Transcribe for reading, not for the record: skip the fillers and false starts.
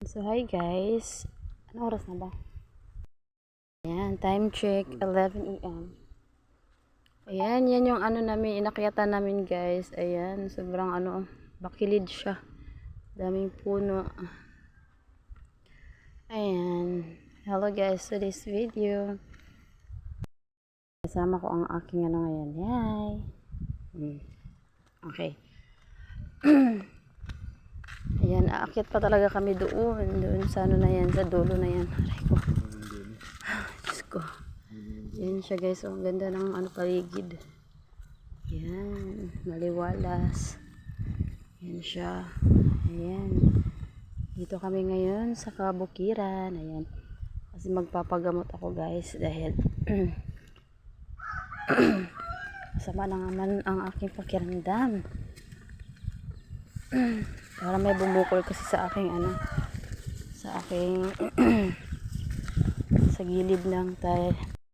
So hi guys, ano oras na ba? Ayan, time check 11 AM. Ayan, yan yung ano namin, inakyatan namin guys. Ayan, sobrang ano, bakilid siya, daming puno. Ayan, hello guys to this video. Kasama ko ang aking ano ngayon. Hi. Okay. Ayan, aakyat pa talaga kami doon sa ano na yan, sa dulo na yan. Aray ko. Diyos ko. Yan siya guys, ang ganda ng ano, paligid. Yan, maliwalas. Yan siya. Ayan. Dito kami ngayon sa kabukiran. Ayan. Kasi magpapagamot ako guys dahil masama na naman ang aking pakiramdam. Para may bumukol kasi sa aking ano, sa aking sa gilid ng